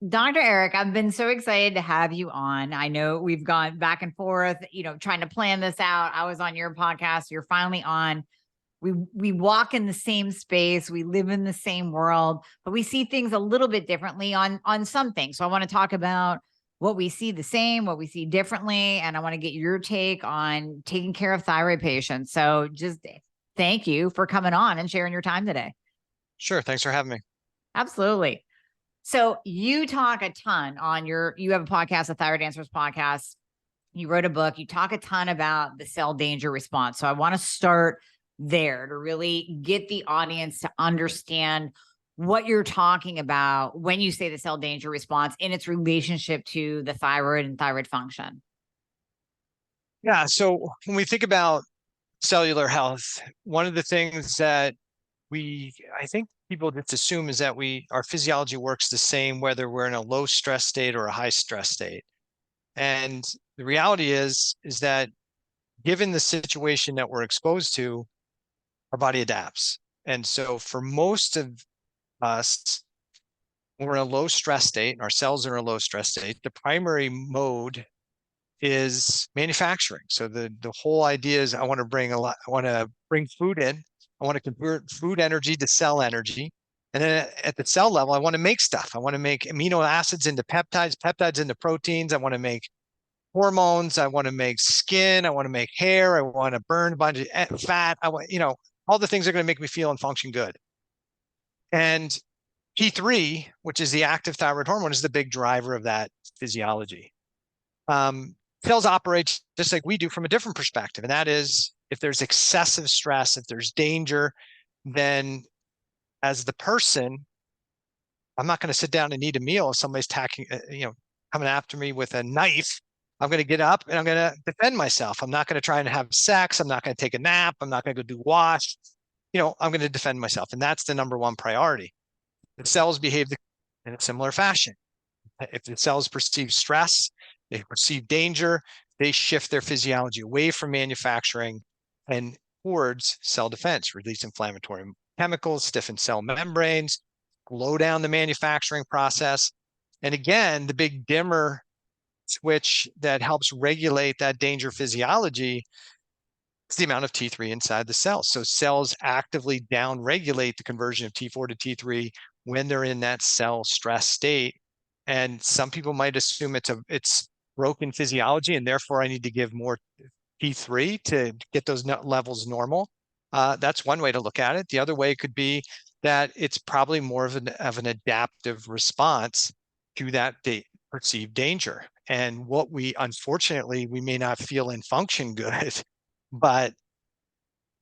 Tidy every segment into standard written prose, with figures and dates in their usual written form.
Dr. Eric, I've been so excited to have you on. I know we've gone back and forth, trying to plan this out. I was on your podcast, you're finally on. We walk in the same space, we live in the same world, but we see things a little bit differently on some things. So I want to talk about what we see the same, what we see differently, and I want to get your take on taking care of thyroid patients. So just thank you for coming on and sharing your time today. Sure. Thanks for having me. Absolutely. So you talk a ton you have a podcast, a Thyroid Answers podcast. You wrote a book, you talk a ton about the cell danger response. So I want to start there to really get the audience to understand what you're talking about when you say the cell danger response in its relationship to the thyroid and thyroid function. Yeah. So when we think about cellular health, one of the things that I think people just assume is that our physiology works the same, whether we're in a low stress state or a high stress state. And the reality is that given the situation that we're exposed to, our body adapts. And so for most of us, when we're in a low stress state, and our cells are in a low stress state, the primary mode is manufacturing. So the whole idea is I want to bring food in. I want to convert food energy to cell energy. And then at the cell level, I want to make stuff. I want to make amino acids into peptides, peptides into proteins. I want to make hormones. I want to make skin. I want to make hair. I want to burn a bunch of fat. I want, all the things that are going to make me feel and function good. And T3, which is the active thyroid hormone, is the big driver of that physiology. Cells operate just like we do from a different perspective. And that is, if there's excessive stress, if there's danger, then as the person, I'm not going to sit down and eat a meal if somebody's coming after me with a knife. I'm going to get up and I'm going to defend myself. I'm not going to try and have sex. I'm not going to take a nap. I'm not going to go do wash. I'm going to defend myself. And that's the number one priority. The cells behave in a similar fashion. If the cells perceive stress, they perceive danger, they shift their physiology away from manufacturing and towards cell defense, release inflammatory chemicals, stiffen cell membranes, slow down the manufacturing process. And again, the big dimmer switch that helps regulate that danger physiology is the amount of T3 inside the cell. So cells actively downregulate the conversion of T4 to T3 when they're in that cell stress state. And some people might assume it's broken physiology, and therefore I need to give more T3 to get those levels normal. That's one way to look at it. The other way could be that it's probably more of an adaptive response to that perceived danger. And unfortunately, we may not feel and function good, but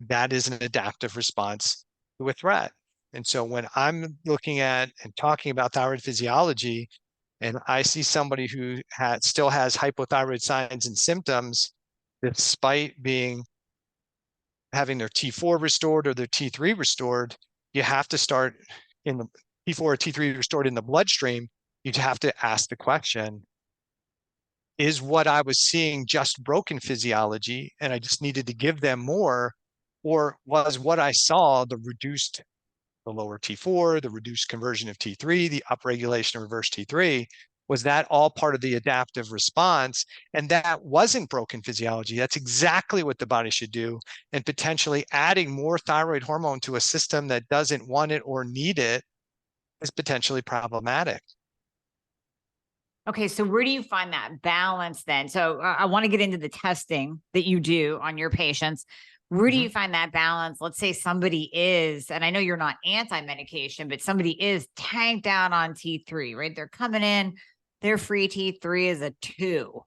that is an adaptive response to a threat. And so when I'm looking at and talking about thyroid physiology, and I see somebody who still has hypothyroid signs and symptoms, despite having their T4 restored or their T3 restored, you have to start in the T4 or T3 restored in the bloodstream. You'd have to ask the question, is what I was seeing just broken physiology and I just needed to give them more, or was what I saw the lower T4, the reduced conversion of T3, the upregulation of reverse T3, was that all part of the adaptive response? And that wasn't broken physiology. That's exactly what the body should do. And potentially adding more thyroid hormone to a system that doesn't want it or need it is potentially problematic. Okay, so where do you find that balance then? So I want to get into the testing that you do on your patients. Where do you find that balance? Let's say somebody is, and I know you're not anti-medication, but somebody is tanked out on T3, right? They're coming in, their free T3 is a 2.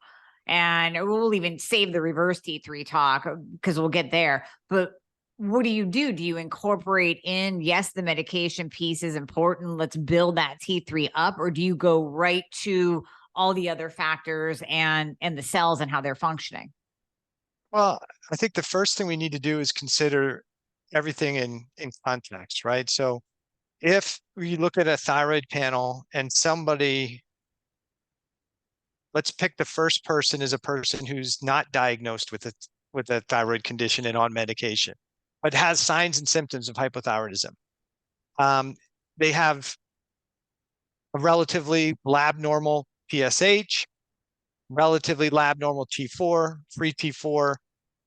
And we'll even save the reverse T3 talk because we'll get there. But what do? Do you incorporate in, yes, the medication piece is important, let's build that T3 up, or do you go right to all the other factors and the cells and how they're functioning? Well, I think the first thing we need to do is consider everything in context, right? So if we look at a thyroid panel and let's pick the first person as a person who's not diagnosed with a thyroid condition and on medication, but has signs and symptoms of hypothyroidism. They have a relatively lab normal TSH, relatively lab normal T4, free T4,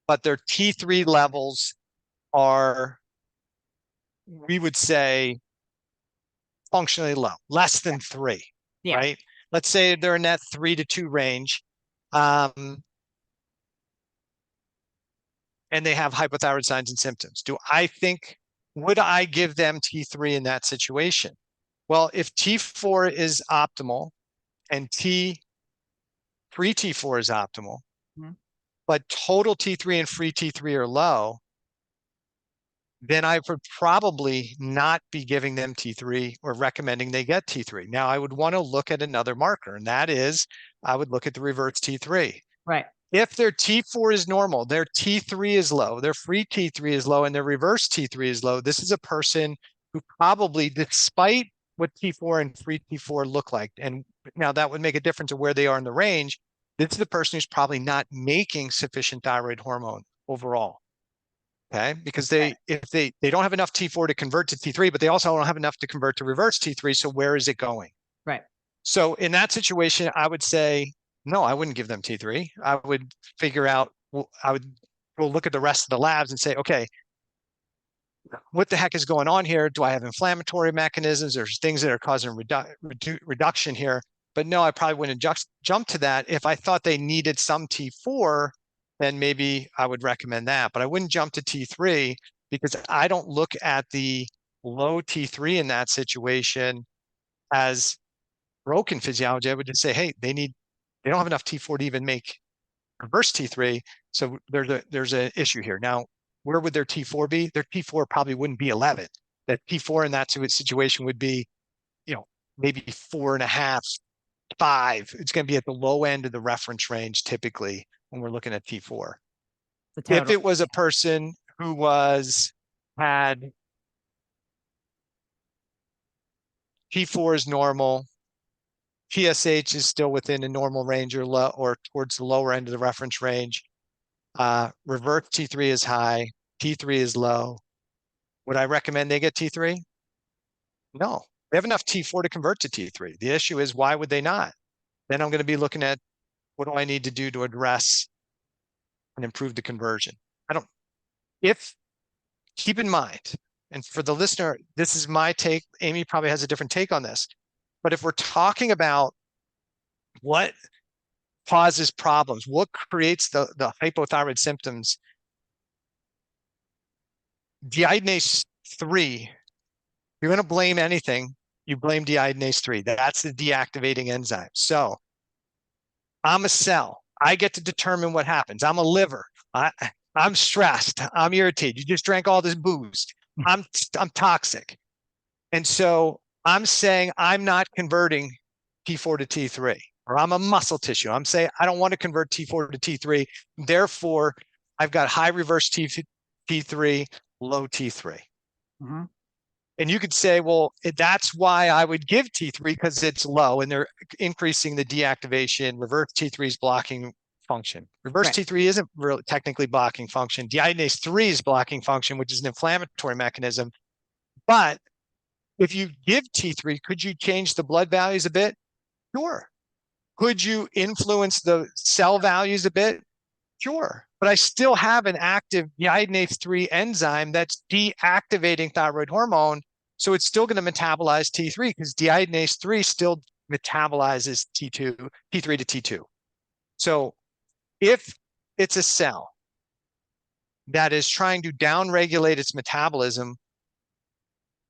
but their T3 levels are, we would say, functionally low, less than 3, Yeah. right? Let's say they're in that 3 to 2 range, and they have hypothyroid signs and symptoms. Would I give them T3 in that situation? Well, if T4 is optimal and free T4 is optimal, Mhm. but total T3 and free T3 are low, then I would probably not be giving them T3 or recommending they get T3. Now, I would want to look at another marker, and that is I would look at the reverse T3. Right. If their T4 is normal, their T3 is low, their free T3 is low, and their reverse T3 is low, this is a person who probably, despite what T4 and free T4 look like, and now that would make a difference of where they are in the range, this is the person who's probably not making sufficient thyroid hormone overall. Okay, because if they don't have enough T4 to convert to T3, but they also don't have enough to convert to reverse T3. So where is it going? Right. So in that situation, I would say, no, I wouldn't give them T3. I would figure out, I would go look at the rest of the labs and say, okay, what the heck is going on here? Do I have inflammatory mechanisms? There's things that are causing reduction here. But no, I probably wouldn't jump to that. If I thought they needed some T4, then maybe I would recommend that. But I wouldn't jump to T3 because I don't look at the low T3 in that situation as broken physiology. I would just say, hey, they don't have enough T4 to even make reverse T3. So there's an issue here. Now, where would their T4 be? Their T4 probably wouldn't be 11. That T4 in that situation would be, maybe 4.5, 5. It's going to be at the low end of the reference range typically when we're looking at T4. The If total. it was a person who had T4 is normal, TSH is still within a normal range or low or towards the lower end of the reference range, reverse T3 is high, T3 is low. Would I recommend they get T3? No. They have enough T4 to convert to T3. The issue is, why would they not? Then I'm going to be looking at what do I need to do to address and improve the conversion. Keep in mind, and for the listener, this is my take. Amy probably has a different take on this. But if we're talking about what causes problems, what creates the hypothyroid symptoms, deiodinase 3, you're going to blame anything, you blame deiodinase 3. That's the deactivating enzyme. So I'm a cell. I get to determine what happens. I'm a liver. I'm stressed. I'm irritated. You just drank all this booze. I'm toxic. And so I'm saying I'm not converting T4 to T3, or I'm a muscle tissue. I'm saying I don't want to convert T4 to T3. Therefore, I've got high reverse T3, low T3. Mm-hmm. And you could say, well, that's why I would give T3 because it's low and they're increasing the deactivation. Reverse T3 is blocking function. Reverse Right. T3 isn't really technically blocking function. Deiodinase 3 is blocking function, which is an inflammatory mechanism. But if you give T3, could you change the blood values a bit? Sure. Could you influence the cell values a bit? Sure. But I still have an active deiodinase 3 enzyme that's deactivating thyroid hormone. So it's still going to metabolize T3 because deiodinase 3 still metabolizes T3 to T2. So if it's a cell that is trying to downregulate its metabolism,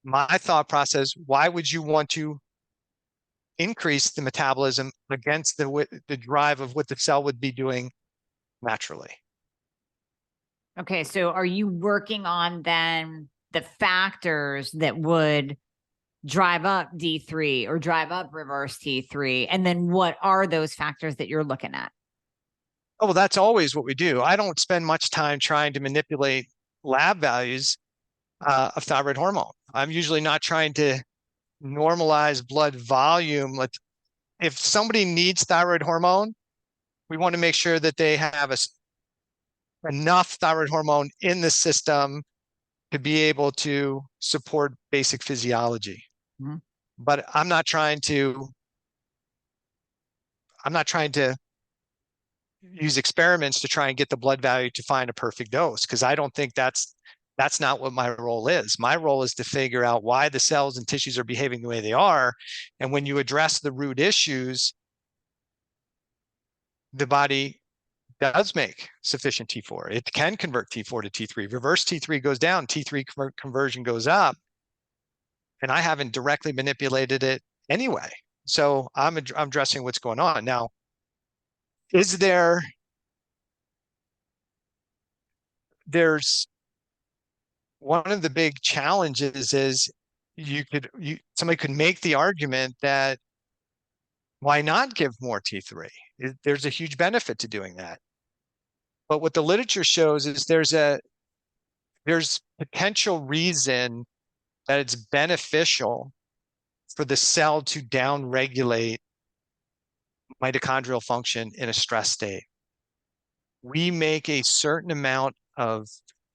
my thought process, why would you want to increase the metabolism against the drive of what the cell would be doing naturally? Okay. So are you working on then the factors that would drive up D3 or drive up reverse T3? And then what are those factors that you're looking at? Oh, well, that's always what we do. I don't spend much time trying to manipulate lab values of thyroid hormone. I'm usually not trying to normalize blood volume. If somebody needs thyroid hormone, we want to make sure that they have enough thyroid hormone in the system to be able to support basic physiology. Mhm. but I'm not trying to use experiments to try and get the blood value to find a perfect dose, because I don't think that's not what my role is. My role is to figure out why the cells and tissues are behaving the way they are. And when you address the root issues, the body does make sufficient T4. It can convert T4 to T3. Reverse T3 goes down, T3 conversion goes up. And I haven't directly manipulated it anyway. So I'm addressing what's going on. Now, is there's one of the big challenges is somebody could make the argument that why not give more T3? There's a huge benefit to doing that. But what the literature shows is there's potential reason that it's beneficial for the cell to downregulate mitochondrial function in a stress state. We make a certain amount of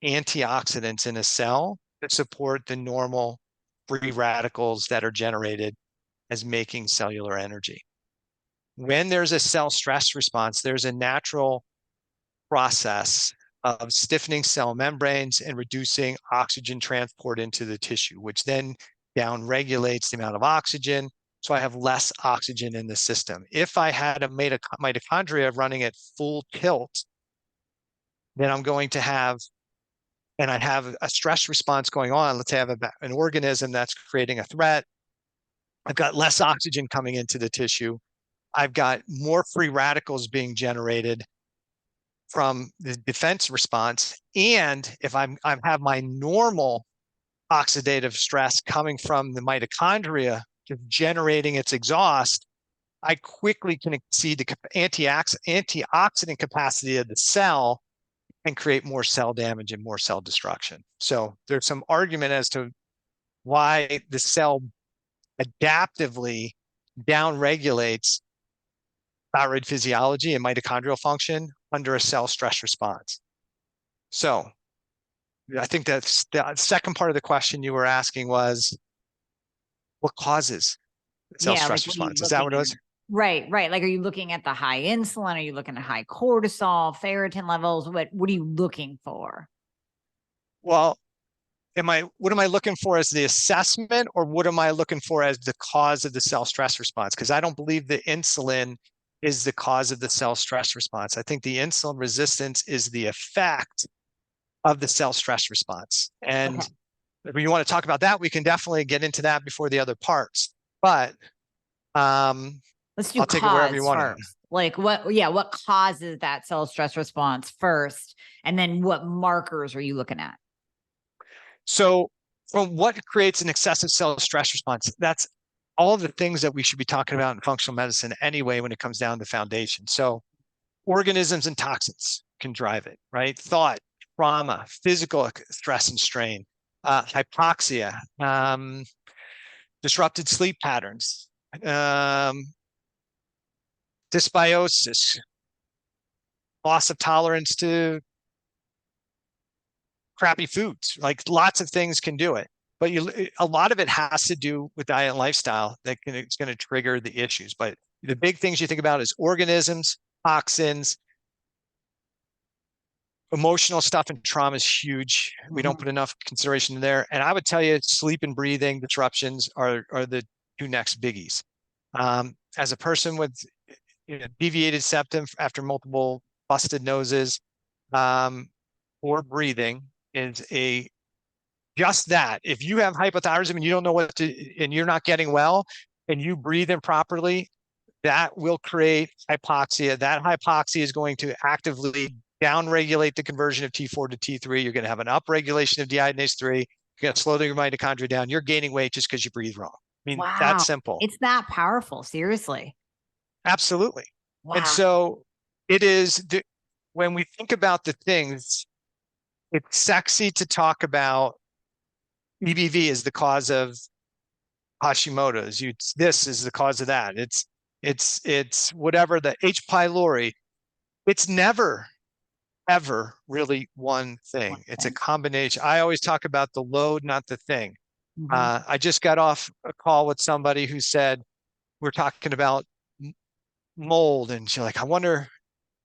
antioxidants in a cell that support the normal free radicals that are generated as making cellular energy. When there's a cell stress response, there's a natural process of stiffening cell membranes and reducing oxygen transport into the tissue, which then downregulates the amount of oxygen. So I have less oxygen in the system. If I had a mitochondria running at full tilt, then I'm going to have, and I have a stress response going on. Let's say I have an organism that's creating a threat. I've got less oxygen coming into the tissue. I've got more free radicals being generated from the defense response. And if I have my normal oxidative stress coming from the mitochondria just generating its exhaust, I quickly can exceed the antioxidant capacity of the cell and create more cell damage and more cell destruction. So there's some argument as to why the cell adaptively downregulates thyroid physiology and mitochondrial function under a cell stress response. So I think that's the second part of the question you were asking was, what causes cell Yeah, stress like what are you response? Is that what looking it at? was? Right, right. Like, are you looking at the high insulin? Are you looking at high cortisol, ferritin levels? What are you looking for? Well, what am I looking for as the assessment, or what am I looking for as the cause of the cell stress response? Because I don't believe the insulin is the cause of the cell stress response. I think the insulin resistance is the effect of the cell stress response. And Okay. if you want to talk about that, we can definitely get into that before the other parts. But Let's do I'll take it wherever you cause want to. first. Like what causes that cell stress response first? And then what markers are you looking at? So from what creates an excessive cell stress response, that's all of the things that we should be talking about in functional medicine anyway when it comes down to foundation. So organisms and toxins can drive it, right? Thought, trauma, physical stress and strain, hypoxia, disrupted sleep patterns, dysbiosis, loss of tolerance to crappy foods. Like lots of things can do it, but a lot of it has to do with diet and lifestyle it's going to trigger the issues. But the big things you think about is organisms, toxins, emotional stuff, and trauma is huge. We don't put enough consideration in there. And I would tell you, sleep and breathing disruptions are the two next biggies. As a person with deviated septum after multiple busted noses, or breathing is just that. If you have hypothyroidism and you don't know and you're not getting well, and you breathe improperly, that will create hypoxia. That hypoxia is going to actively downregulate the conversion of T4 to T3. You're going to have an upregulation of deiodinase 3. You're going to slow your mitochondria down. You're gaining weight just because you breathe wrong. I mean, that's Wow. simple. It's that powerful. Seriously. Absolutely. And Wow. so when we think about the things, it's sexy to talk about EBV is the cause of Hashimoto's. This is the cause of that. It's whatever, the H. pylori. It's never ever really one thing. It's a combination. I always talk about the load, not the thing. Mhm. I just got off a call with somebody who said, we're talking about mold, and she's like, I wonder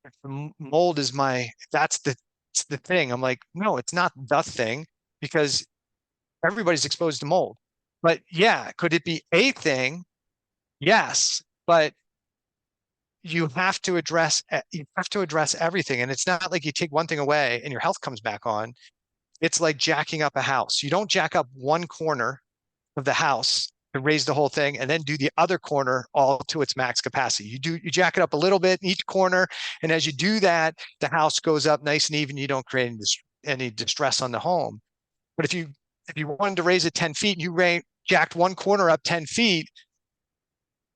if mold is that's it's the thing. I'm like, no, it's not the thing, because everybody's exposed to mold. But yeah, could it be a thing? Yes, but you have to address everything. And it's not like you take one thing away and your health comes back on. It's like jacking up a house. You don't jack up one corner of the house to raise the whole thing and then do the other corner all to its max capacity. You jack it up a little bit in each corner, and as you do that, the house goes up nice and even. You don't create any distress on the home. But if you wanted to raise it 10 feet and jacked one corner up 10 feet,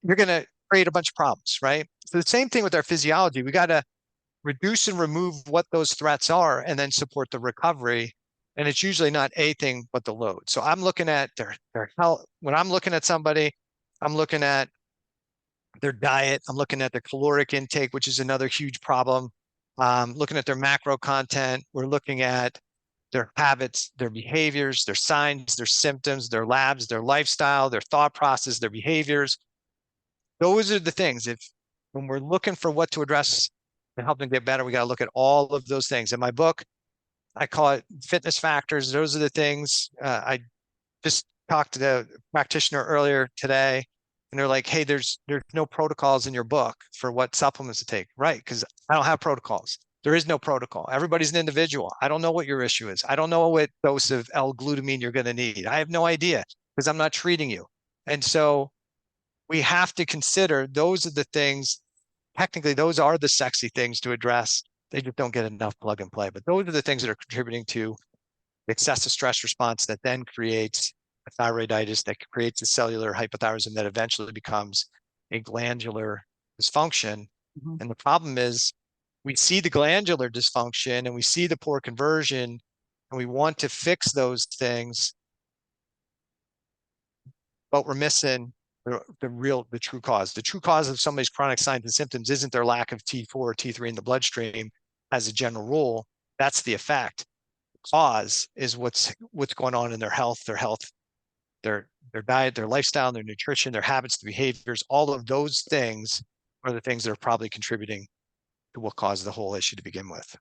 you're going to create a bunch of problems, right? So the same thing with our physiology. We got to reduce and remove what those threats are and then support the recovery. And it's usually not a thing, but the load. So I'm looking at their health. When I'm looking at somebody, I'm looking at their diet. I'm looking at their caloric intake, which is another huge problem. Looking at their macro content. We're looking at their habits, their behaviors, their signs, their symptoms, their labs, their lifestyle, their thought process, their behaviors. Those are the things. If when we're looking for what to address to help them get better, we got to look at all of those things. In my book, I call it fitness factors. Those are the things. I just talked to the practitioner earlier today, and they're like, "Hey, there's no protocols in your book for what supplements to take." Right? Because I don't have protocols. There is no protocol. Everybody's an individual. I don't know what your issue is. I don't know what dose of L-glutamine you're going to need. I have no idea because I'm not treating you. And so we have to consider those are the things. Technically, those are the sexy things to address. They just don't get enough plug and play. But those are the things that are contributing to excessive stress response that then creates a thyroiditis, that creates a cellular hypothyroidism that eventually becomes a glandular dysfunction. Mhm. And the problem is we see the glandular dysfunction and we see the poor conversion, and we want to fix those things, but we're missing the true cause. The true cause of somebody's chronic signs and symptoms isn't their lack of T4 or T3 in the bloodstream as a general rule. That's the effect. The cause is what's going on in their health, their diet, their lifestyle, their nutrition, their habits, the behaviors. All of those things are the things that are probably contributing to what caused the whole issue to begin with.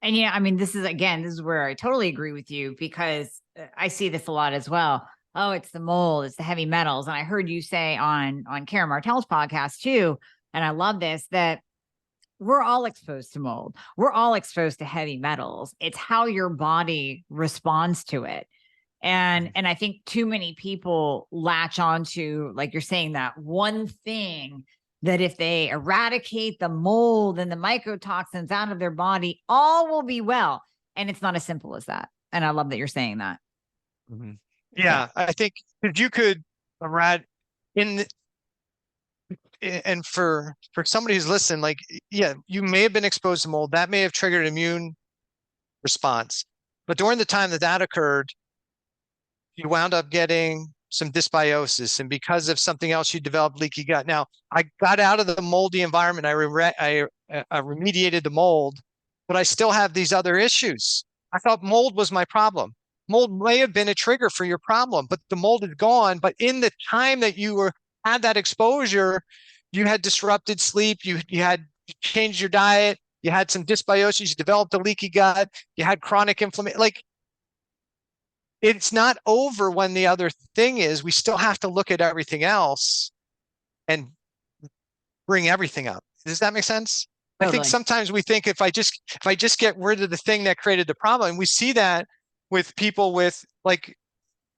And yeah, I mean, this is where I totally agree with you because I see this a lot as well. Oh, it's the mold, it's the heavy metals. And I heard you say on Karen Martell's podcast too, and I love this, that we're all exposed to mold. We're all exposed to heavy metals. It's how your body responds to it. And I think too many people latch onto, like you're saying, that one thing that if they eradicate the mold and the mycotoxins out of their body, all will be well. And it's not as simple as that. And I love that you're saying that. Mm-hmm. Yeah. Yeah, I think if you could erad in and for somebody who's listening, like, yeah, you may have been exposed to mold. That may have triggered an immune response. But during the time that that occurred, you wound up getting some dysbiosis. And because of something else, you developed leaky gut. Now, I got out of the moldy environment. I remediated the mold, but I still have these other issues. I thought mold was my problem. Mold may have been a trigger for your problem, but the mold is gone. But in the time that had that exposure, you had disrupted sleep, you had changed your diet, you had some dysbiosis, you developed a leaky gut, you had chronic inflammation. Like, it's not over when the other thing is. We still have to look at everything else and bring everything up. Does that make sense? I think Totally. sometimes we think if I just get rid of the thing that created the problem, and we see that with people with like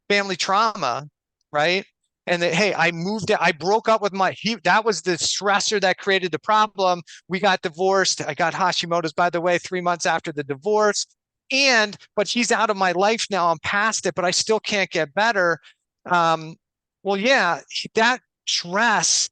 family trauma, right? And that, hey, I broke up with that was the stressor that created the problem. We got divorced. I got Hashimoto's, by the way, 3 months after the divorce. But he's out of my life now. I'm past it, but I still can't get better. Well, yeah, that stress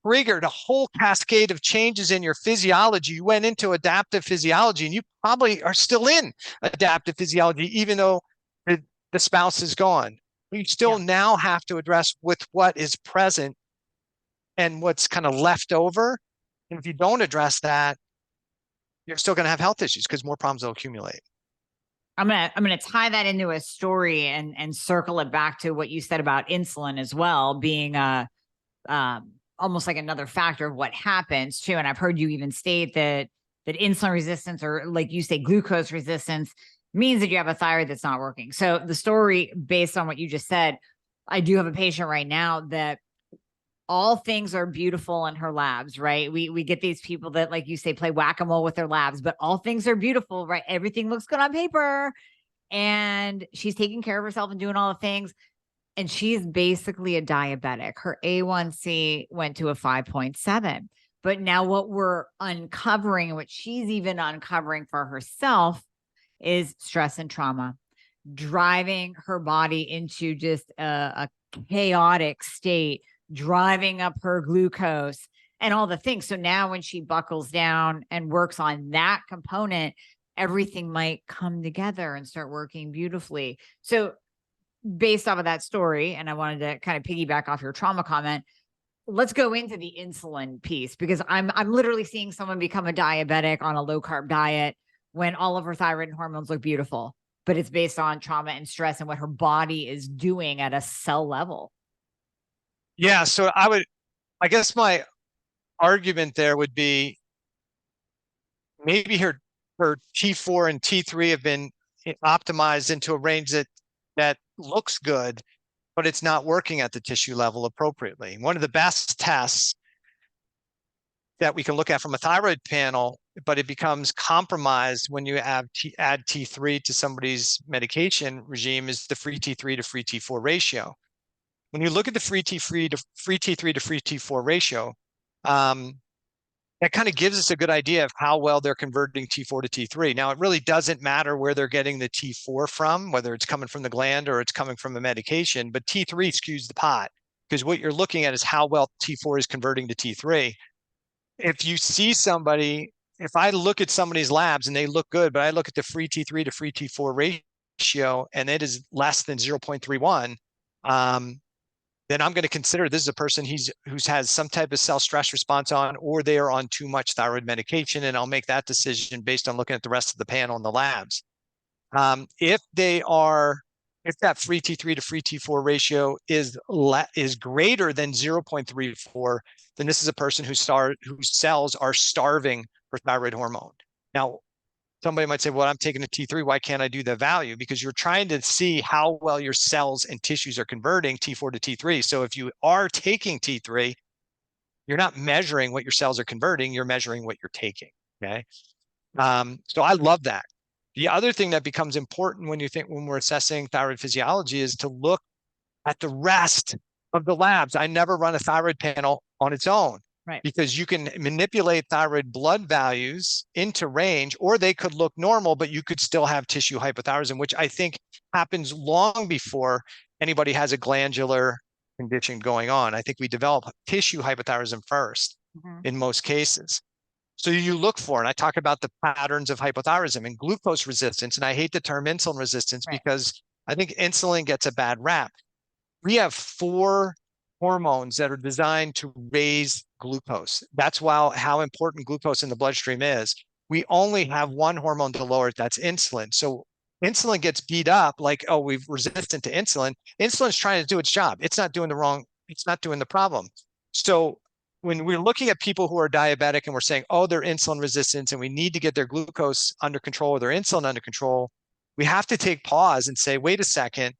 triggered a whole cascade of changes in your physiology. You went into adaptive physiology, and you probably are still in adaptive physiology, even though the spouse is gone. You still Yeah. now have to address with what is present and what's kind of left over. And if you don't address that, you're still going to have health issues because more problems will accumulate. I'm gonna tie that into a story and circle it back to what you said about insulin as well, being almost like another factor of what happens too. And I've heard you even state that insulin resistance, or like you say, glucose resistance, means that you have a thyroid that's not working. So the story, based on what you just said, I do have a patient right now that all things are beautiful in her labs, right? We get these people that, like you say, play whack-a-mole with their labs, but all things are beautiful, right? Everything looks good on paper. And she's taking care of herself and doing all the things. And she's basically a diabetic. Her A1C went to a 5.7. But now what we're uncovering, what she's even uncovering for herself, is stress and trauma, driving her body into just a chaotic state, driving up her glucose and all the things. So now when she buckles down and works on that component, everything might come together and start working beautifully. So based off of that story, and I wanted to kind of piggyback off your trauma comment, let's go into the insulin piece, because I'm literally seeing someone become a diabetic on a low carb diet when all of her thyroid and hormones look beautiful, but it's based on trauma and stress and what her body is doing at a cell level. Yeah. So I guess my argument there would be maybe her T4 and T3 have been optimized into a range that looks good, but it's not working at the tissue level appropriately. One of the best tests that we can look at from a thyroid panel, but it becomes compromised when you add T3 to somebody's medication regime, is the free T3 to free T4 ratio. When you look at the free T3 to free T4 ratio, that kind of gives us a good idea of how well they're converting T4 to T3. Now, it really doesn't matter where they're getting the T4 from, whether it's coming from the gland or it's coming from a medication, but T3 skews the pot, because what you're looking at is how well T4 is converting to T3. If you see somebody, if I look at somebody's labs and they look good, but I look at the free T3 to free T4 ratio and it is less than 0.31, then I'm going to consider this is a person who's has some type of cell stress response on, or they are on too much thyroid medication, and I'll make that decision based on looking at the rest of the panel in the labs. If that free T3 to free T4 ratio is greater than 0.34, then this is a person whose cells are starving for thyroid hormone. Now, somebody might say, well, I'm taking a T3. Why can't I do the value? Because you're trying to see how well your cells and tissues are converting T4 to T3. So if you are taking T3, you're not measuring what your cells are converting, you're measuring what you're taking, okay? So I love that. The other thing that becomes important when we're assessing thyroid physiology is to look at the rest of the labs. I never run a thyroid panel on its own. Right. Because you can manipulate thyroid blood values into range, or they could look normal, but you could still have tissue hypothyroidism, which I think happens long before anybody has a glandular condition going on. I think we develop tissue hypothyroidism first in most cases. So you look for, and I talk about the patterns of hypothyroidism and glucose resistance, and I hate the term insulin resistance because I think insulin gets a bad rap. We have 4 hormones that are designed to raise glucose. That's how important glucose in the bloodstream is. We only have one hormone to lower it, that's insulin. So insulin gets beat up like, oh, we're resistant to insulin. Insulin's trying to do its job. It's not doing the problem. So when we're looking at people who are diabetic and we're saying, oh, they're insulin resistant and we need to get their glucose under control or their insulin under control, we have to take pause and say, wait a second,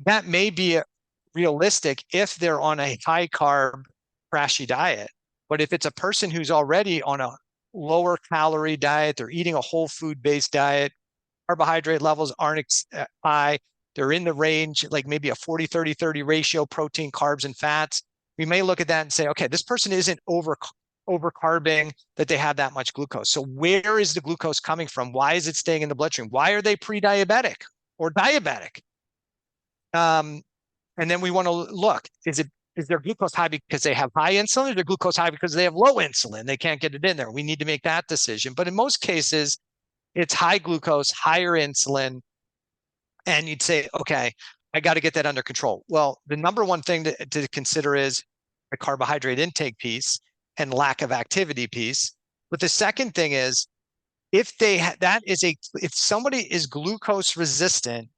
that may be realistic if they're on a high carb, crashy diet. But if it's a person who's already on a lower calorie diet, they're eating a whole food based diet, carbohydrate levels aren't high, they're in the range, like maybe a 40, 30, 30 ratio, protein, carbs, and fats, we may look at that and say, okay, this person isn't over carbing that they have that much glucose. So where is the glucose coming from? Why is it staying in the bloodstream? Why are they pre-diabetic or diabetic? And then we want to look, is their glucose high because they have high insulin, or is their glucose high because they have low insulin? They can't get it in there. We need to make that decision. But in most cases, it's high glucose, higher insulin. And you'd say, okay, I got to get that under control. Well, the number one thing to consider is the carbohydrate intake piece and lack of activity piece. But the second thing is if somebody is glucose resistant,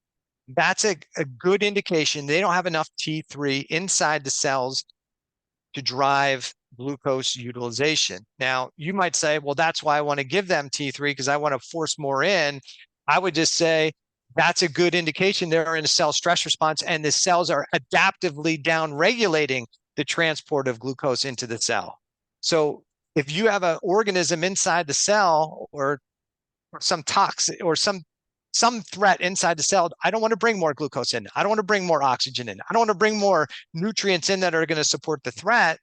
that's a good indication they don't have enough T3 inside the cells to drive glucose utilization. Now, you might say, well, that's why I want to give them T3 because I want to force more in. I would just say that's a good indication they're in a cell stress response and the cells are adaptively down-regulating the transport of glucose into the cell. So if you have an organism inside the cell or some toxic or some threat inside the cell, I don't want to bring more glucose in. I don't want to bring more oxygen in. I don't want to bring more nutrients in that are going to support the threat.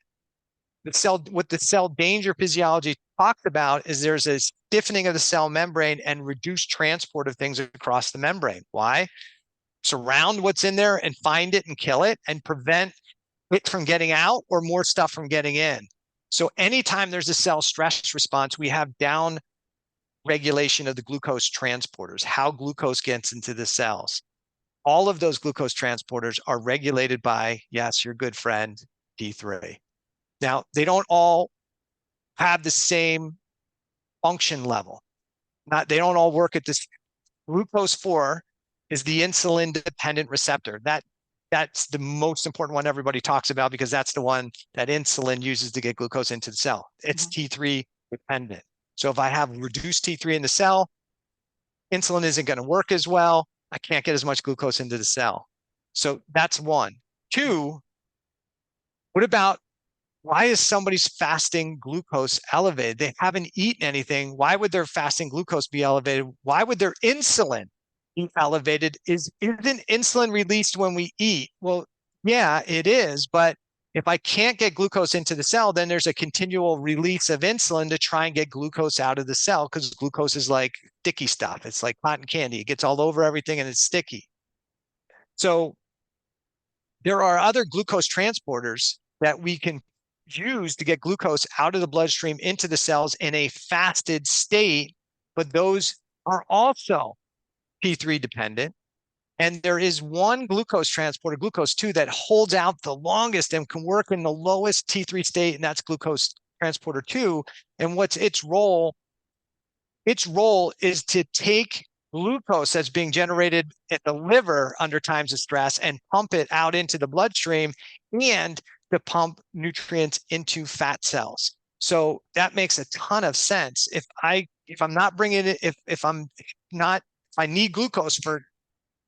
What the cell danger physiology talks about is there's a stiffening of the cell membrane and reduced transport of things across the membrane. Why? Surround what's in there and find it and kill it and prevent it from getting out or more stuff from getting in. So anytime there's a cell stress response, we have down regulation of the glucose transporters, how glucose gets into the cells. All of those glucose transporters are regulated by, yes, your good friend, T3. Now, they don't all have the same function level. They don't all work at this. Glucose 4 is the insulin-dependent receptor. That's the most important one everybody talks about because that's the one that insulin uses to get glucose into the cell. It's T3 dependent. So if I have reduced T3 in the cell, insulin isn't going to work as well. I can't get as much glucose into the cell. So that's one. Two, what about why is somebody's fasting glucose elevated? They haven't eaten anything. Why would their fasting glucose be elevated? Why would their insulin be elevated? Isn't insulin released when we eat? Well, yeah, it is. But if I can't get glucose into the cell, then there's a continual release of insulin to try and get glucose out of the cell because glucose is like sticky stuff. It's like cotton candy. It gets all over everything and it's sticky. So there are other glucose transporters that we can use to get glucose out of the bloodstream into the cells in a fasted state, but those are also T3 dependent. And there is one glucose transporter, glucose 2, that holds out the longest and can work in the lowest T3 state, and that's glucose transporter 2. And what's its role? Its role is to take glucose that's being generated at the liver under times of stress and pump it out into the bloodstream and to pump nutrients into fat cells. So that makes a ton of sense. If I'm not bringing it, if I need glucose for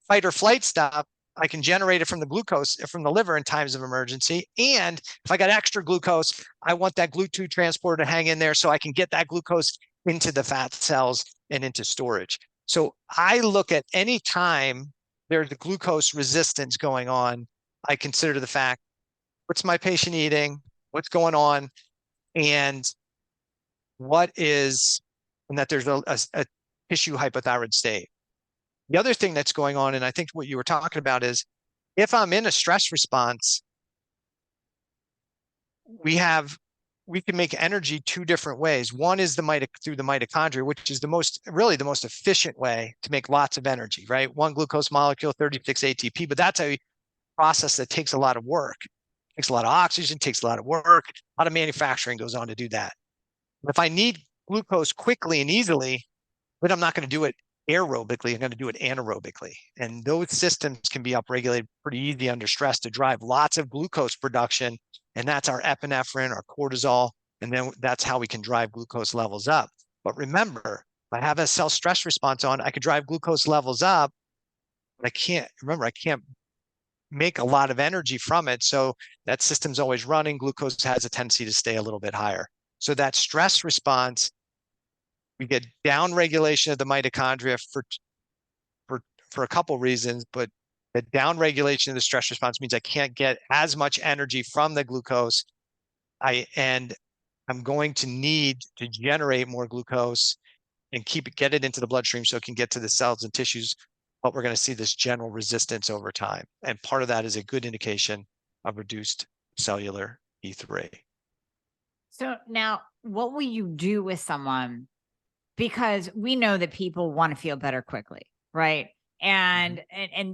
fight or flight stuff, I can generate it from the glucose from the liver in times of emergency. And if I got extra glucose, I want that GLUT2 transporter to hang in there so I can get that glucose into the fat cells and into storage. So I look at any time there's a glucose resistance going on, I consider the fact, what's my patient eating? What's going on? And that there's a tissue hypothyroid state. The other thing that's going on, and I think what you were talking about is, if I'm in a stress response, we can make energy two different ways. One is through the mitochondria, which is the most efficient way to make lots of energy, right? One glucose molecule, 36 ATP, but that's a process that takes a lot of work. It takes a lot of oxygen, takes a lot of work, a lot of manufacturing goes on to do that. If I need glucose quickly and easily, but I'm not going to do it aerobically, I'm going to do it anaerobically. And those systems can be upregulated pretty easy under stress to drive lots of glucose production. And that's our epinephrine, our cortisol. And then that's how we can drive glucose levels up. But remember, if I have a cell stress response on, I could drive glucose levels up, but I can't make a lot of energy from it. So that system's always running. Glucose has a tendency to stay a little bit higher. So that stress response, we get down regulation of the mitochondria for a couple reasons, but the down regulation of the stress response means I can't get as much energy from the glucose. I'm going to need to generate more glucose and get it into the bloodstream so it can get to the cells and tissues. But we're going to see this general resistance over time. And part of that is a good indication of reduced cellular T3. So now, what will you do with someone? Because we know that people want to feel better quickly, right? And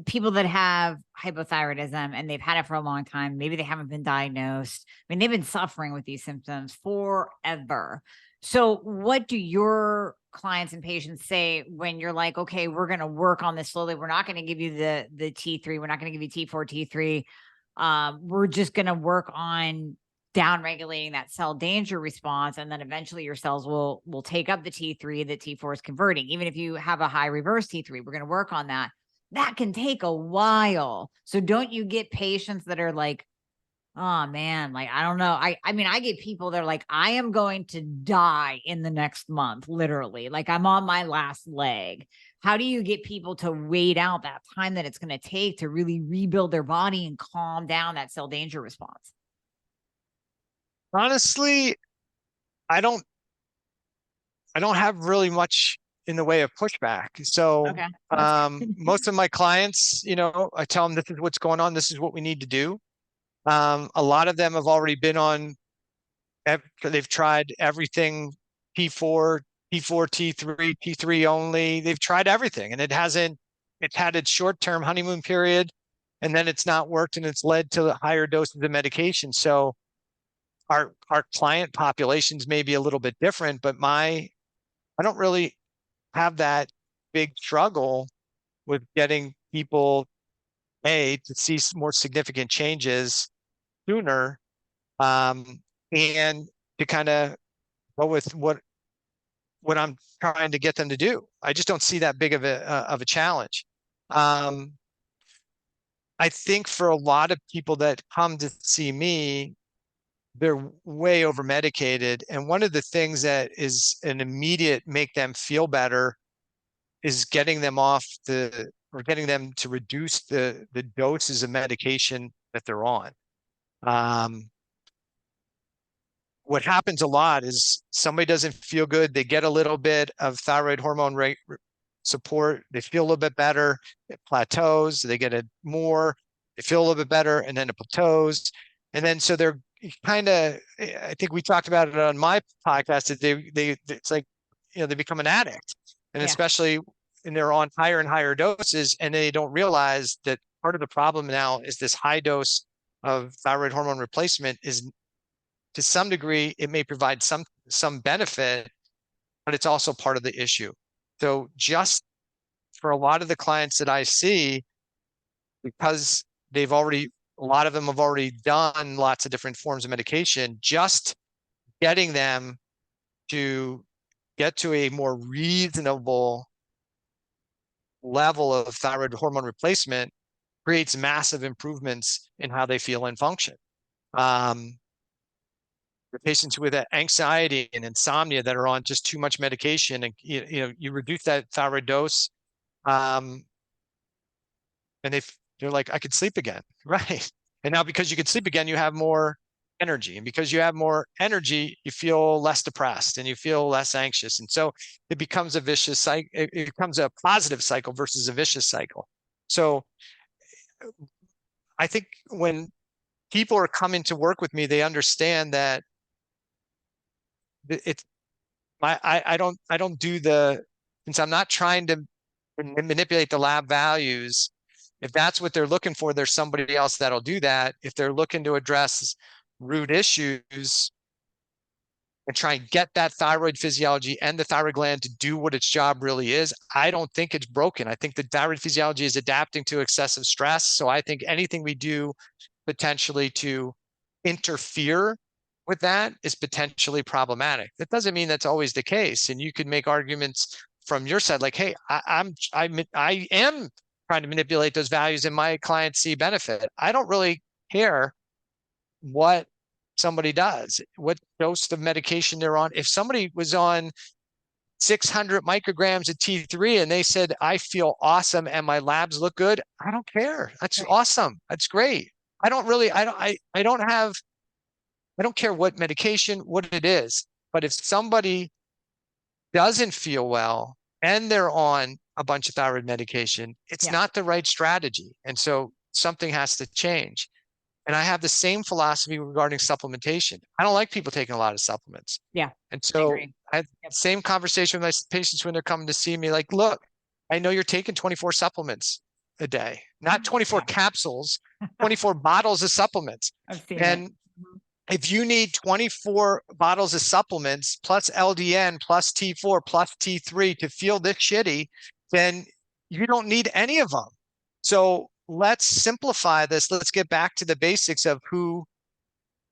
people that have hypothyroidism and they've had it for a long time, maybe they haven't been diagnosed. I mean, they've been suffering with these symptoms forever. So what do your clients and patients say when you're like, okay, we're going to work on this slowly. We're not going to give you the T3. We're not going to give you T4, T3. We're just going to work on down regulating that cell danger response. And then eventually your cells will take up the T3 that T4 is converting. Even if you have a high reverse T3, we're going to work on that. That can take a while. So don't you get patients that are like, oh man, like I don't know. I mean, I get people that are like, I am going to die in the next month, literally. Like I'm on my last leg. How do you get people to wait out that time that it's going to take to really rebuild their body and calm down that cell danger response? Honestly, I don't I don't have really much in the way of pushback. So Okay. That's good. most of my clients, I tell them this is what's going on, this is what we need to do. A lot of them have already been on, they've tried everything, P4, P4, T3, T3 only. They've tried everything and it's had its short-term honeymoon period and then it's not worked and it's led to higher doses of medication. So our client populations may be a little bit different, but I don't really have that big struggle with getting people to see more significant changes sooner, and to kind of go with what I'm trying to get them to do. I just don't see that big of a challenge. Um, I think for a lot of people that come to see me, they're way over medicated, and one of the things that is an immediate make them feel better is getting them off or getting them to reduce the doses of medication that they're on. Um, what happens a lot is somebody doesn't feel good. They get a little bit of thyroid hormone rate support. They feel a little bit better. It plateaus. They get it more. They feel a little bit better, and then it plateaus. And then so they're kind of. I think we talked about it on my podcast. That it's like they become an addict, and Yeah. especially and they're on higher and higher doses, and they don't realize that part of the problem now is this high dose of thyroid hormone replacement is, to some degree, it may provide some benefit, but it's also part of the issue. So just for a lot of the clients that I see, because a lot of them have already done lots of different forms of medication, just getting them to get to a more reasonable level of thyroid hormone replacement creates massive improvements in how they feel and function. The patients with anxiety and insomnia that are on just too much medication, and you reduce that thyroid dose, and they're like, I could sleep again, right? And now because you can sleep again, you have more energy, and because you have more energy, you feel less depressed and you feel less anxious, and so it becomes a vicious cycle. It becomes a positive cycle versus a vicious cycle. So I think when people are coming to work with me, they understand that it's I don't do since I'm not trying to manipulate the lab values. If that's what they're looking for, there's somebody else that'll do that. If they're looking to address root issues and try and get that thyroid physiology and the thyroid gland to do what its job really is, I don't think it's broken. I think the thyroid physiology is adapting to excessive stress. So I think anything we do potentially to interfere with that is potentially problematic. That doesn't mean that's always the case. And you could make arguments from your side, like, hey, I am trying to manipulate those values and my clients see benefit. I don't really care what somebody does, what dose of medication they're on. If somebody was on 600 micrograms of T3 and they said, I feel awesome and my labs look good, I don't care. That's awesome. That's great. I don't care what medication, what it is. But if somebody doesn't feel well and they're on a bunch of thyroid medication, it's not the right strategy. And so something has to change. And I have the same philosophy regarding supplementation. I don't like people taking a lot of supplements. Yeah. And so I have the same conversation with my patients when they're coming to see me, like, look, I know you're taking 24 supplements a day, not 24 capsules, 24 bottles of supplements. I've seen And it. If you need 24 bottles of supplements plus LDN plus T4 plus T3 to feel this shitty, then you don't need any of them. So let's simplify this. Let's get back to the basics of who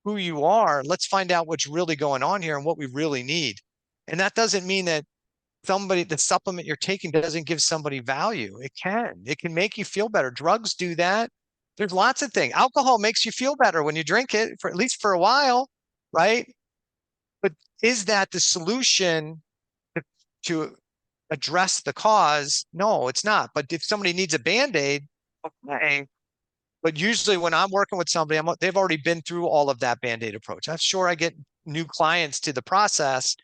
you are. Let's find out what's really going on here and what we really need. And that doesn't mean that the supplement you're taking doesn't give somebody value. It can make you feel better. Drugs do that. There's lots of things. Alcohol makes you feel better when you drink it, for at least for a while, right? But is that the solution to address the cause? No, it's not. But if somebody needs a Band-Aid, okay. But usually when I'm working with somebody, they've already been through all of that Band-Aid approach. I'm sure I get new clients to the process,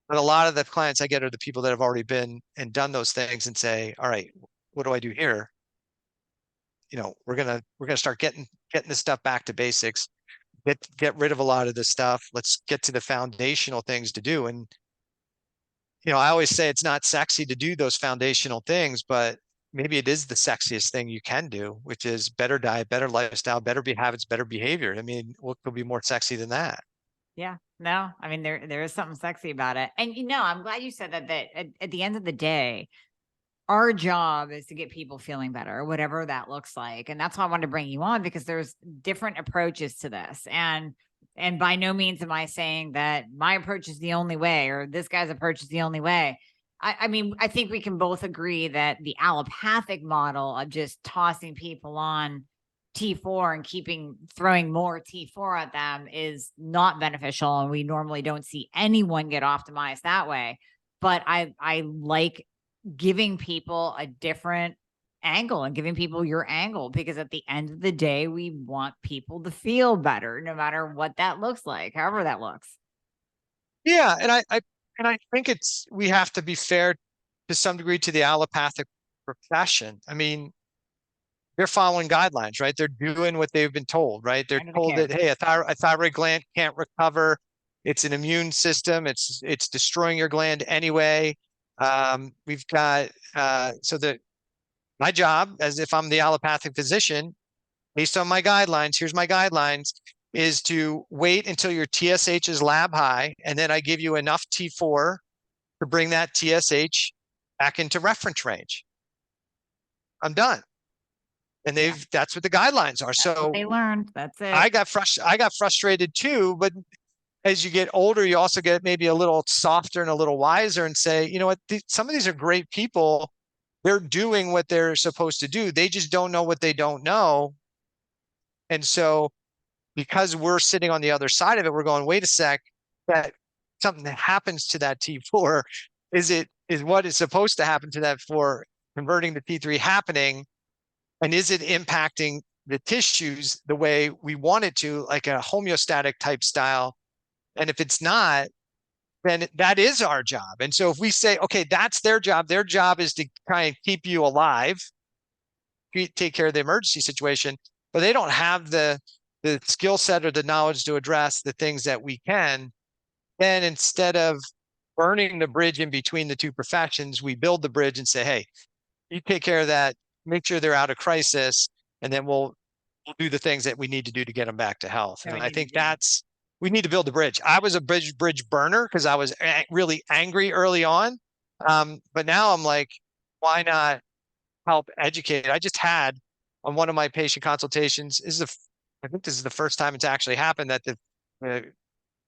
but a lot of the clients I get are the people that have already been and done those things and say, all right, what do I do here? We're gonna start getting this stuff back to basics, get rid of a lot of this stuff. Let's get to the foundational things to do. And I always say it's not sexy to do those foundational things, but maybe it is the sexiest thing you can do, which is better diet, better lifestyle, better habits, better behavior. I mean, what could be more sexy than that? Yeah, no, I mean, there is something sexy about it. And, I'm glad you said that at the end of the day, our job is to get people feeling better, whatever that looks like. And that's why I wanted to bring you on, because there's different approaches to this. And by no means am I saying that my approach is the only way or this guy's approach is the only way. I mean, I think we can both agree that the allopathic model of just tossing people on T4 and throwing more T4 at them is not beneficial. And we normally don't see anyone get optimized that way. But I like giving people a different angle and giving people your angle, because at the end of the day, we want people to feel better, no matter what that looks like, however that looks. Yeah. And I think we have to be fair to some degree to the allopathic profession. I mean, they're following guidelines, right? They're doing what they've been told, right? They're told that, hey, a thyroid gland can't recover. It's an immune system. It's destroying your gland anyway. We've got, my job, as if I'm the allopathic physician, based on my guidelines, here's my guidelines, is to wait until your TSH is lab high, and then I give you enough T4 to bring that TSH back into reference range. I'm done. And that's what the guidelines are. That's so what they learned. That's it. I got frustrated too, but as you get older, you also get maybe a little softer and a little wiser and say, you know what, some of these are great people. They're doing what they're supposed to do. They just don't know what they don't know. And so because we're sitting on the other side of it, we're going, wait a sec, that something that happens to that T4 is what is supposed to happen to that for converting the T3 happening. And is it impacting the tissues the way we want it to, like a homeostatic type style? And if it's not, then that is our job. And so if we say, okay, that's their job is to try and keep you alive, take care of the emergency situation, but they don't have the skill set or the knowledge to address the things that we can, then instead of burning the bridge in between the two professions, we build the bridge and say, hey, you take care of that, make sure they're out of crisis, and then we'll do the things that we need to do to get them back to health. And I think we need to build the bridge. I was a bridge burner because I was really angry early on. But now I'm like, why not help educate? I just had on one of my patient consultations, I think this is the first time it's actually happened, that the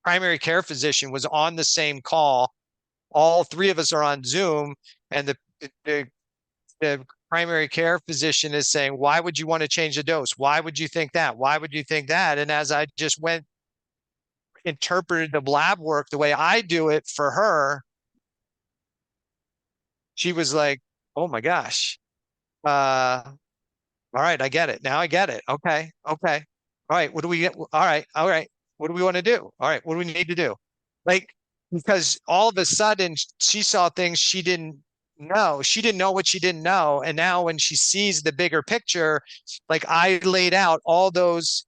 primary care physician was on the same call. All three of us are on Zoom, and the primary care physician is saying, why would you want to change the dose? Why would you think that? Why would you think that? And as I just interpreted the lab work the way I do it for her, she was like, oh my gosh. All right, I get it. Now I get it. Okay. All right. What do we get? All right. What do we want to do? All right. What do we need to do? Like, because all of a sudden she saw things she didn't know. She didn't know what she didn't know. And now when she sees the bigger picture, like I laid out all those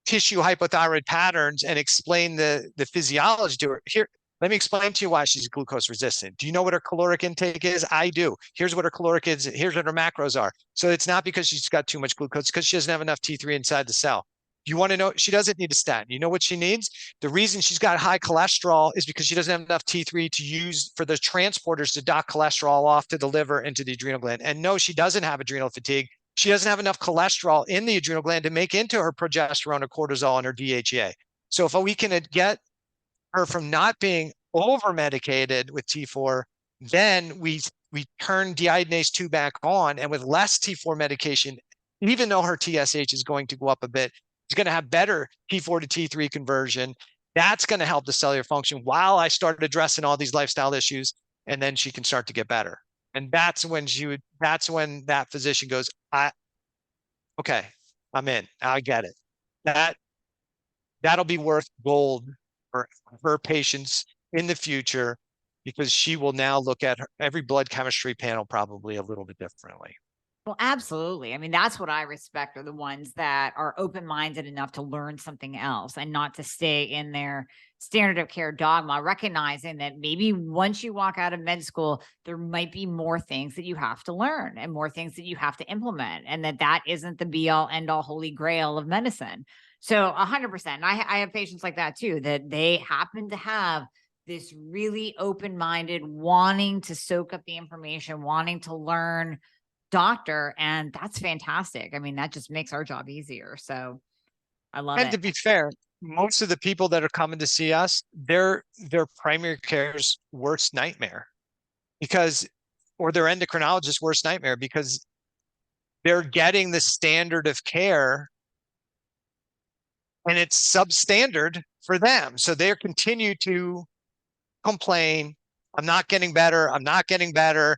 tissue hypothyroid patterns and explain the physiology to her. Here, let me explain to you why she's glucose resistant. Do you know what her caloric intake is? I do. Here's what her caloric is. Here's what her macros are. So it's not because she's got too much glucose, because she doesn't have enough T3 inside the cell. You want to know, she doesn't need a statin. You know what she needs? The reason she's got high cholesterol is because she doesn't have enough T3 to use for the transporters to dock cholesterol off to the liver and to the adrenal gland. And no, she doesn't have adrenal fatigue. She doesn't have enough cholesterol in the adrenal gland to make into her progesterone or cortisol and her DHEA. So if we can get her from not being over medicated with T4, then we turn deiodinase 2 back on, and with less T4 medication, even though her TSH is going to go up a bit, she's going to have better T4 to T3 conversion. That's going to help the cellular function while I start addressing all these lifestyle issues, and then she can start to get better. And that's when that physician goes, okay, I'm in. I get it. That'll be worth gold for her patients in the future, because she will now look at every blood chemistry panel probably a little bit differently. Well, absolutely. I mean, that's what I respect, are the ones that are open-minded enough to learn something else and not to stay in their standard of care dogma, recognizing that maybe once you walk out of med school, there might be more things that you have to learn and more things that you have to implement, and that isn't the be all end all holy grail of medicine. So 100%. I have patients like that too, that they happen to have this really open-minded, wanting to soak up the information, wanting to learn doctor, and that's fantastic. I mean, that just makes our job easier. So I love And it. to be fair, most of the people that are coming to see us, their primary care's worst nightmare, because, or their endocrinologist's worst nightmare, because they're getting the standard of care and it's substandard for them. So they continue to complain, I'm not getting better, I'm not getting better.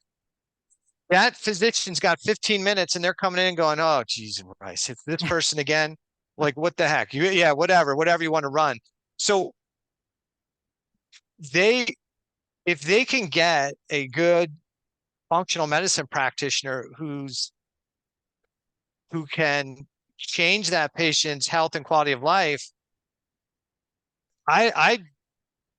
That physician's got 15 minutes and they're coming in and going, oh, geez, Christ, it's this person again. Like, what the heck? Yeah, whatever you want to run. So if they can get a good functional medicine practitioner who can change that patient's health and quality of life, I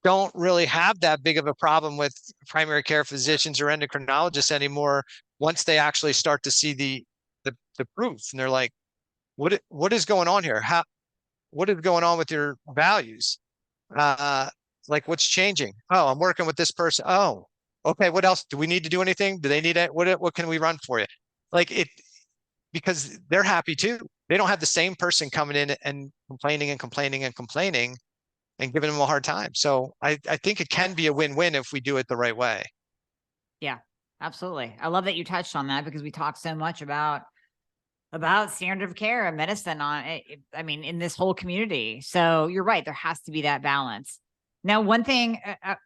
don't really have that big of a problem with primary care physicians or endocrinologists anymore once they actually start to see the proof. And they're like, what is going on here? What is going on with your values? Like, what's changing? Oh, I'm working with this person. Oh, okay. What else? Do we need to do anything? Do they need it? What can we run for you? Like it, because they're happy too. They don't have the same person coming in and complaining and complaining and complaining and giving them a hard time. So I think it can be a win-win if we do it the right way. Yeah, absolutely. I love that you touched on that, because we talk so much about standard of care and medicine I mean, in this whole community. So you're right. There has to be that balance. Now, one thing,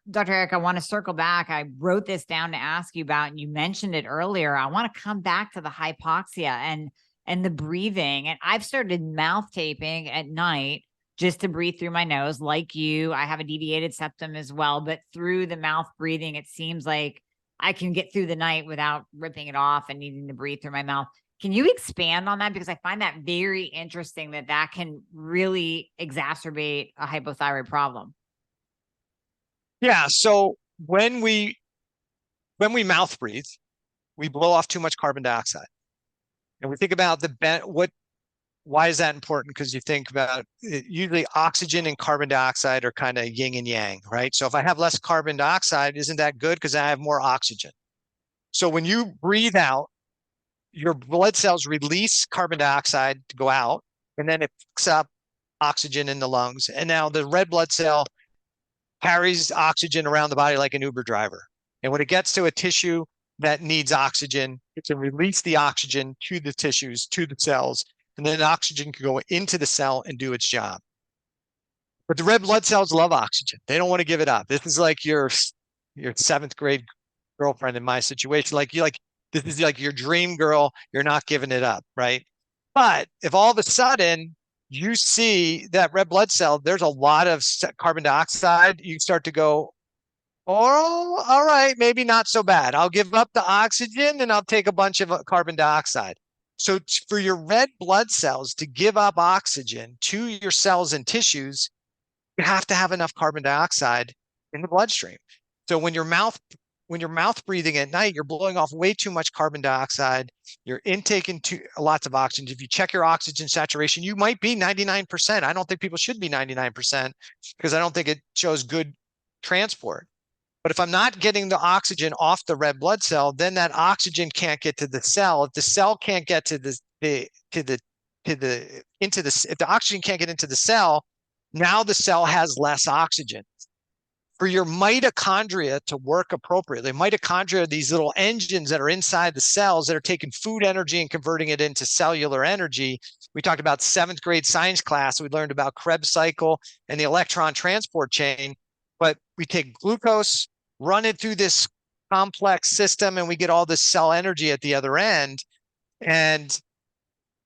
Dr. Eric, I want to circle back. I wrote this down to ask you about, and you mentioned it earlier. I want to come back to the hypoxia and the breathing. And I've started mouth taping at night just to breathe through my nose. Like you, I have a deviated septum as well, but through the mouth breathing, it seems like I can get through the night without ripping it off and needing to breathe through my mouth. Can you expand on that? Because I find that very interesting, that can really exacerbate a hypothyroid problem. Yeah. So when we mouth breathe, we blow off too much carbon dioxide. And we think about why is that important? Because you think about it, usually oxygen and carbon dioxide are kind of yin and yang, right? So if I have less carbon dioxide, isn't that good? Because I have more oxygen. So when you breathe out, your blood cells release carbon dioxide to go out, and then it picks up oxygen in the lungs. And now the red blood cell carries oxygen around the body like an Uber driver. And when it gets to a tissue that needs oxygen, it can release the oxygen to the tissues, to the cells, and then oxygen can go into the cell and do its job. But the red blood cells love oxygen. They don't want to give it up. This is like your seventh grade girlfriend in my situation. This is like your dream girl. You're not giving it up, right? But if all of a sudden you see that red blood cell, there's a lot of carbon dioxide, you start to go, oh, all right, maybe not so bad. I'll give up the oxygen and I'll take a bunch of carbon dioxide. So for your red blood cells to give up oxygen to your cells and tissues, you have to have enough carbon dioxide in the bloodstream. So when your mouth when you're mouth breathing at night, you're blowing off way too much carbon dioxide. You're intaking lots of oxygen. If you check your oxygen saturation, you might be 99%. I don't think people should be 99% because I don't think it shows good transport. But if I'm not getting the oxygen off the red blood cell, then that oxygen can't get to the cell. If the cell can't get to if the oxygen can't get into the cell, now the cell has less oxygen. For your mitochondria to work appropriately, mitochondria are these little engines that are inside the cells that are taking food energy and converting it into cellular energy. We talked about 7th grade science class. We learned about Krebs cycle and the electron transport chain. But we take glucose, run it through this complex system, and we get all this cell energy at the other end. And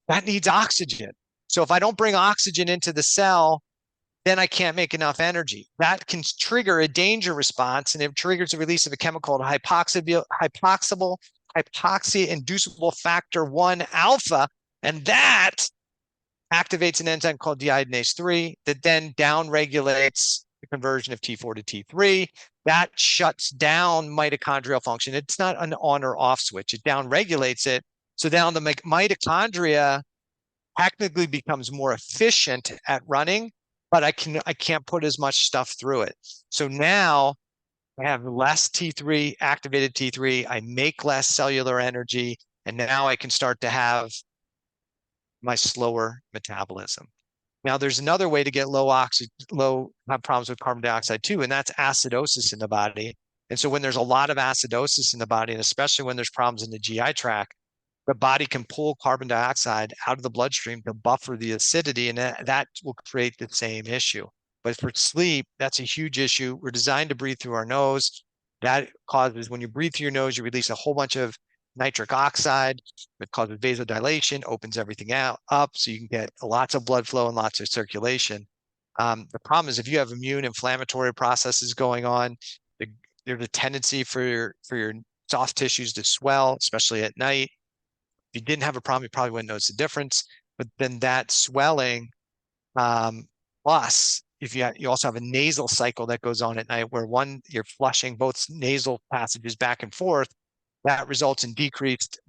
that needs oxygen. So if I don't bring oxygen into the cell, then I can't make enough energy. That can trigger a danger response, and it triggers the release of a chemical called hypoxia-inducible factor 1 alpha, and that activates an enzyme called deiodinase 3 that then downregulates the conversion of T4 to T3. That shuts down mitochondrial function. It's not an on or off switch. It downregulates it. So now the mitochondria technically becomes more efficient at running, but I can't put as much stuff through it. So now I have less T3, activated T3. I make less cellular energy, and now I can start to have my slower metabolism. Now, there's another way to get have problems with carbon dioxide too, and that's acidosis in the body. And so when there's a lot of acidosis in the body, and especially when there's problems in the GI tract, the body can pull carbon dioxide out of the bloodstream to buffer the acidity, and that will create the same issue. But for sleep, that's a huge issue. We're designed to breathe through our nose. That causes, when you breathe through your nose, you release a whole bunch of nitric oxide. It causes vasodilation, opens everything up, so you can get lots of blood flow and lots of circulation. The problem is if you have immune inflammatory processes going on, there's a tendency for your soft tissues to swell, especially at night. If you didn't have a problem, you probably wouldn't notice the difference. But then that swelling, plus if you also have a nasal cycle that goes on at night where you're flushing both nasal passages back and forth, that results in decreased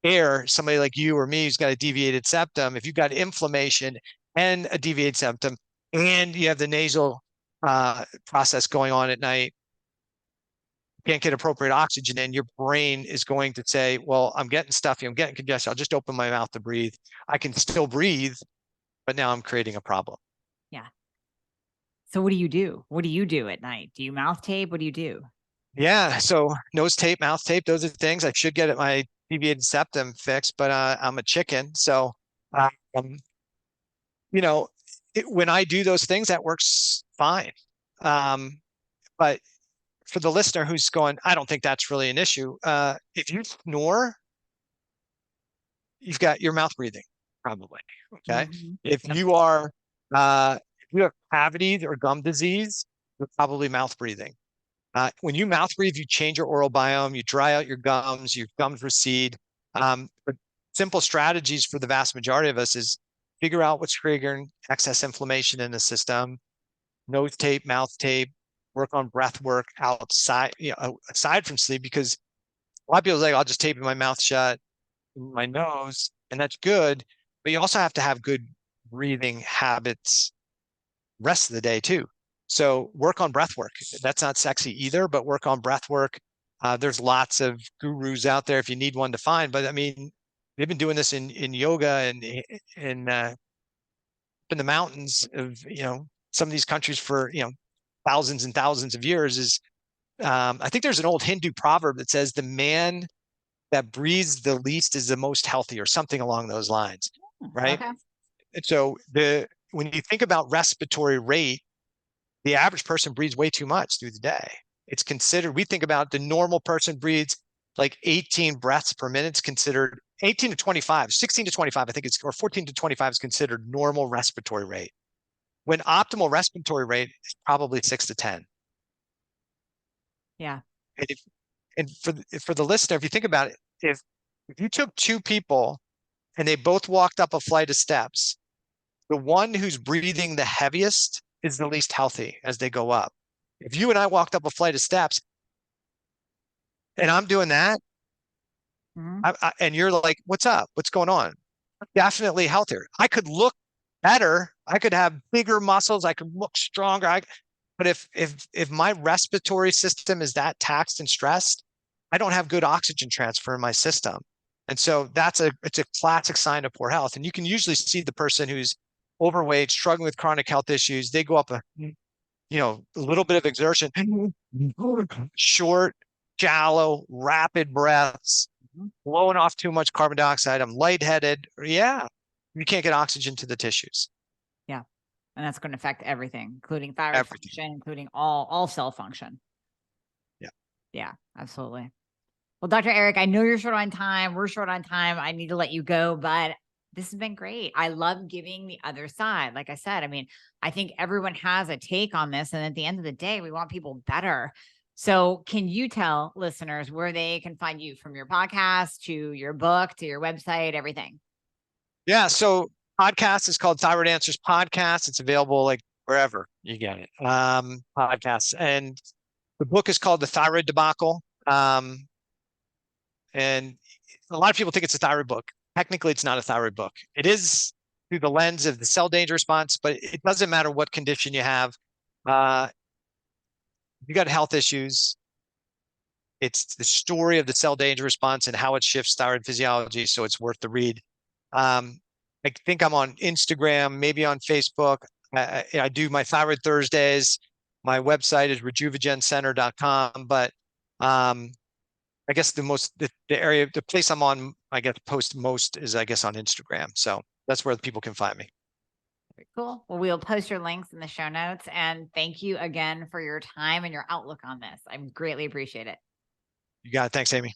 air. Somebody like you or me who's got a deviated septum, if you've got inflammation and a deviated septum, and you have the nasal process going on at night, can't get appropriate oxygen in, your brain is going to say, well, I'm getting stuffy, I'm getting congested, I'll just open my mouth to breathe. I can still breathe, but now I'm creating a problem. Yeah. So what do you do? What do you do at night? Do you mouth tape? What do you do? Yeah, so nose tape, mouth tape, those are things I should get my deviated septum fixed, but I'm a chicken. So, you know, when I do those things, that works fine. But for the listener who's going, I don't think that's really an issue. If you snore, you've got your mouth breathing, probably. Okay. Mm-hmm. If you are, if you have cavities or gum disease, you're probably mouth breathing. When you mouth breathe, you change your oral biome, you dry out your gums recede. But simple strategies for the vast majority of us is figure out what's triggering excess inflammation in the system, nose tape, mouth tape, work on breath work outside, aside from sleep, because a lot of people are like, I'll just tape my mouth shut, my nose, and that's good. But you also have to have good breathing habits rest of the day too. So work on breath work. That's not sexy either, but work on breath work. There's lots of gurus out there if you need one to find, but I mean, they've been doing this in yoga and in the mountains of, some of these countries for, thousands and thousands of years. I think there's an old Hindu proverb that says the man that breathes the least is the most healthy, or something along those lines, right? Okay. And so when you think about respiratory rate, the average person breathes way too much through the day. It's considered, we think about the normal person breathes like 18 breaths per minute. It's considered 18 to 25, 16 to 25, I think or 14 to 25 is considered normal respiratory rate. When optimal respiratory rate is probably 6 to 10. Yeah. And for the listener, if you think about it, if you took two people and they both walked up a flight of steps, the one who's breathing the heaviest is the least healthy as they go up. If you and I walked up a flight of steps, and I'm doing that, Mhm. and you're like, what's up? What's going on? Definitely healthier. I could look better. I could have bigger muscles. I could look stronger. But if my respiratory system is that taxed and stressed, I don't have good oxygen transfer in my system. And so it's a classic sign of poor health. And you can usually see the person who's overweight, struggling with chronic health issues, they go up a little bit of exertion, short, shallow, rapid breaths, Mhm. blowing off too much carbon dioxide. I'm lightheaded. Yeah, you can't get oxygen to the tissues. Yeah. And that's going to affect everything, including thyroid Everything. function, including all cell function. Yeah. Yeah, absolutely. Well, Dr. Eric, I know you're short on time. We're short on time. I need to let you go, but this has been great. I love giving the other side. Like I said, I mean, I think everyone has a take on this. And at the end of the day, we want people better. So, can you tell listeners where they can find you, from your podcast to your book to your website, everything? Yeah. So podcast is called Thyroid Answers Podcast. It's available like wherever you get it. Podcasts. And the book is called The Thyroid Debacle. And a lot of people think it's a thyroid book. Technically, it's not a thyroid book. It is through the lens of the cell danger response, but it doesn't matter what condition you have. Uh, you got health issues. It's the story of the cell danger response and how it shifts thyroid physiology. So it's worth the read. Um, I think I'm on Instagram, maybe on Facebook. I do my Thyroid Thursdays. My website is rejuvegencenter.com. But I guess the place I'm on, I guess, post most is, I guess, on Instagram. So that's where the people can find me. Very cool. Well, we'll post your links in the show notes. And thank you again for your time and your outlook on this. I greatly appreciate it. You got it. Thanks, Amy.